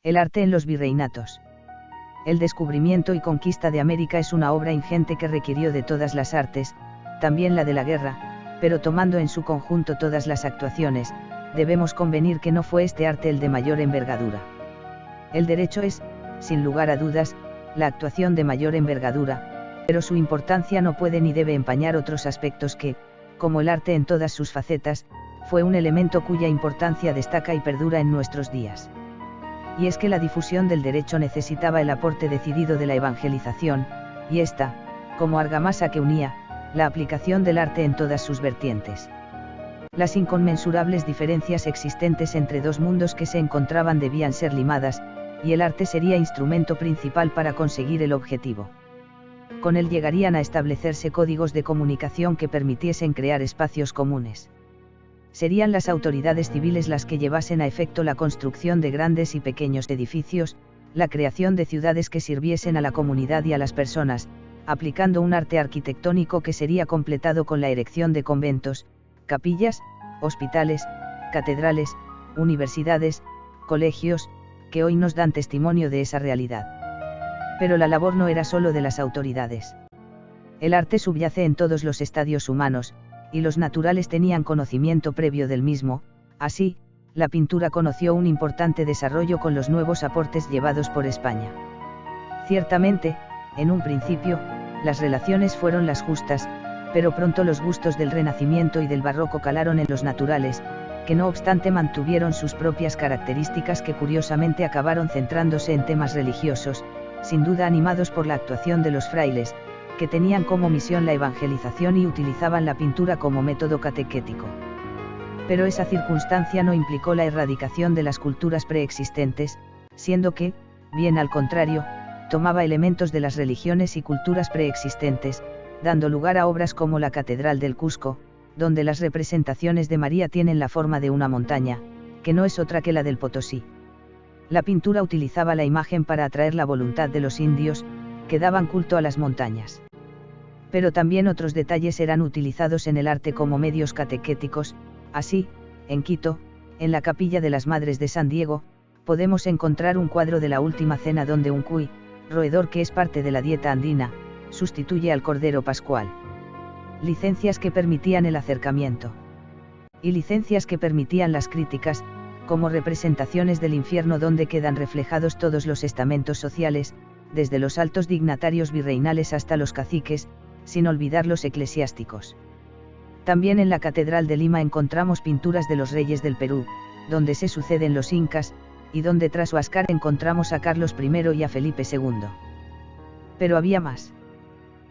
El arte en los virreinatos. El descubrimiento y conquista de América es una obra ingente que requirió de todas las artes, también la de la guerra, pero tomando en su conjunto todas las actuaciones, debemos convenir que no fue este arte el de mayor envergadura. El derecho es, sin lugar a dudas, la actuación de mayor envergadura, pero su importancia no puede ni debe empañar otros aspectos que, como el arte en todas sus facetas, fue un elemento cuya importancia destaca y perdura en nuestros días. Y es que la difusión del derecho necesitaba el aporte decidido de la evangelización, y esta, como argamasa que unía, la aplicación del arte en todas sus vertientes. Las inconmensurables diferencias existentes entre dos mundos que se encontraban debían ser limadas, y el arte sería instrumento principal para conseguir el objetivo. Con él llegarían a establecerse códigos de comunicación que permitiesen crear espacios comunes. Serían las autoridades civiles las que llevasen a efecto la construcción de grandes y pequeños edificios, la creación de ciudades que sirviesen a la comunidad y a las personas, aplicando un arte arquitectónico que sería completado con la erección de conventos, capillas, hospitales, catedrales, universidades, colegios, que hoy nos dan testimonio de esa realidad. Pero la labor no era solo de las autoridades. El arte subyace en todos los estadios humanos, y los naturales tenían conocimiento previo del mismo. Así, la pintura conoció un importante desarrollo con los nuevos aportes llevados por España. Ciertamente, en un principio, las relaciones fueron las justas, pero pronto los gustos del Renacimiento y del Barroco calaron en los naturales, que no obstante mantuvieron sus propias características que curiosamente acabaron centrándose en temas religiosos, sin duda animados por la actuación de los frailes, que tenían como misión la evangelización y utilizaban la pintura como método catequético. Pero esa circunstancia no implicó la erradicación de las culturas preexistentes, siendo que, bien al contrario, tomaba elementos de las religiones y culturas preexistentes, dando lugar a obras como la Catedral del Cusco, donde las representaciones de María tienen la forma de una montaña, que no es otra que la del Potosí. La pintura utilizaba la imagen para atraer la voluntad de los indios, que daban culto a las montañas. Pero también otros detalles eran utilizados en el arte como medios catequéticos. Así, en Quito, en la capilla de las Madres de San Diego, podemos encontrar un cuadro de la Última Cena donde un cuy, roedor que es parte de la dieta andina, sustituye al cordero pascual. Licencias que permitían el acercamiento. Y licencias que permitían las críticas, como representaciones del infierno donde quedan reflejados todos los estamentos sociales, desde los altos dignatarios virreinales hasta los caciques, sin olvidar los eclesiásticos. También en la Catedral de Lima encontramos pinturas de los reyes del Perú, donde se suceden los incas, y donde tras Huáscar encontramos a Carlos I y a Felipe II. Pero había más.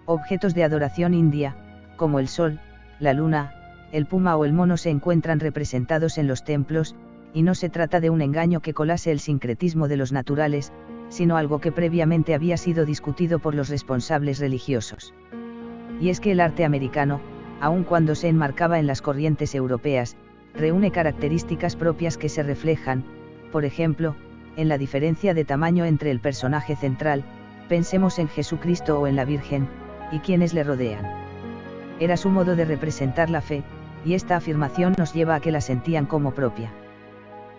Objetos de adoración india, como el sol, la luna, el puma o el mono se encuentran representados en los templos, y no se trata de un engaño que colase el sincretismo de los naturales, sino algo que previamente había sido discutido por los responsables religiosos. Y es que el arte americano, aun cuando se enmarcaba en las corrientes europeas, reúne características propias que se reflejan, por ejemplo, en la diferencia de tamaño entre el personaje central, pensemos en Jesucristo o en la Virgen, y quienes le rodean. Era su modo de representar la fe, y esta afirmación nos lleva a que la sentían como propia.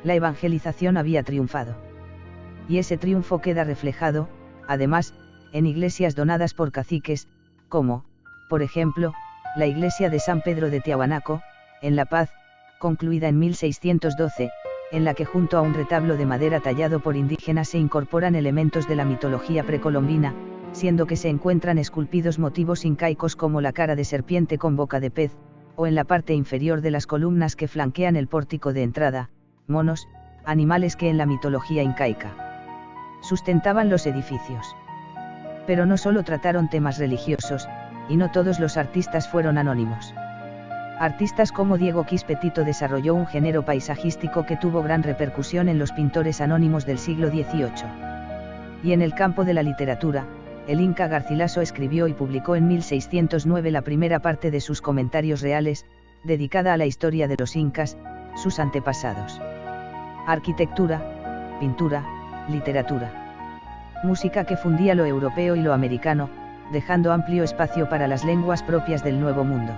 La evangelización había triunfado. Y ese triunfo queda reflejado, además, en iglesias donadas por caciques, como, por ejemplo, la iglesia de San Pedro de Tiahuanaco, en La Paz, concluida en 1612, en la que junto a un retablo de madera tallado por indígenas se incorporan elementos de la mitología precolombina, siendo que se encuentran esculpidos motivos incaicos como la cara de serpiente con boca de pez, o en la parte inferior de las columnas que flanquean el pórtico de entrada, monos, animales que en la mitología incaica sustentaban los edificios. Pero no solo trataron temas religiosos, y no todos los artistas fueron anónimos. Artistas como Diego Quispetito desarrolló un género paisajístico que tuvo gran repercusión en los pintores anónimos del siglo XVIII. Y en el campo de la literatura, el Inca Garcilaso escribió y publicó en 1609 la primera parte de sus Comentarios Reales, dedicada a la historia de los incas, sus antepasados. Arquitectura, pintura, literatura. Música que fundía lo europeo y lo americano, dejando amplio espacio para las lenguas propias del Nuevo Mundo.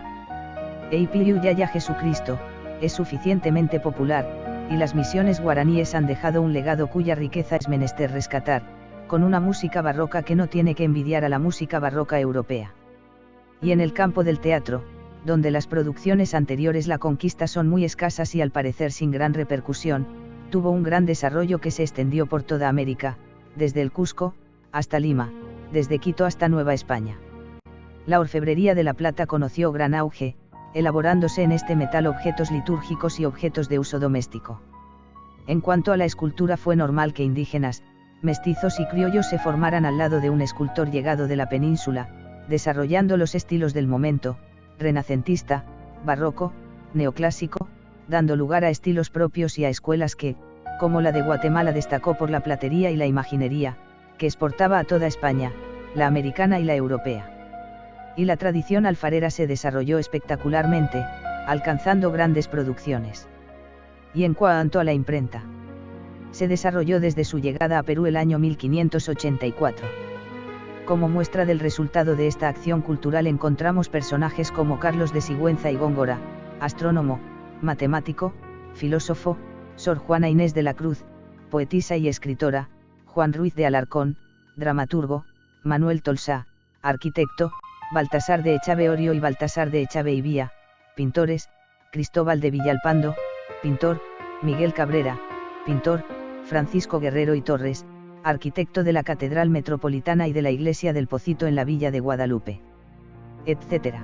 Eipiyu Yaya Jesucristo, es suficientemente popular, y las misiones guaraníes han dejado un legado cuya riqueza es menester rescatar, con una música barroca que no tiene que envidiar a la música barroca europea. Y en el campo del teatro, donde las producciones anteriores La Conquista son muy escasas y al parecer sin gran repercusión, tuvo un gran desarrollo que se extendió por toda América, desde el Cusco, hasta Lima, desde Quito hasta Nueva España. La orfebrería de La Plata conoció gran auge, elaborándose en este metal objetos litúrgicos y objetos de uso doméstico. En cuanto a la escultura, fue normal que indígenas, mestizos y criollos se formaran al lado de un escultor llegado de la península, desarrollando los estilos del momento, renacentista, barroco, neoclásico, dando lugar a estilos propios y a escuelas que, como la de Guatemala, destacó por la platería y la imaginería, que exportaba a toda España, la americana y la europea. Y la tradición alfarera se desarrolló espectacularmente, alcanzando grandes producciones. Y en cuanto a la imprenta, se desarrolló desde su llegada a Perú el año 1584. Como muestra del resultado de esta acción cultural encontramos personajes como Carlos de Sigüenza y Góngora, astrónomo, matemático, filósofo, Sor Juana Inés de la Cruz, poetisa y escritora, Juan Ruiz de Alarcón, dramaturgo, Manuel Tolsá, arquitecto, Baltasar de Echave Orio y Baltasar de Echave y Vía, pintores, Cristóbal de Villalpando, pintor, Miguel Cabrera, pintor, Francisco Guerrero y Torres, arquitecto de la Catedral Metropolitana y de la Iglesia del Pocito en la Villa de Guadalupe, etc.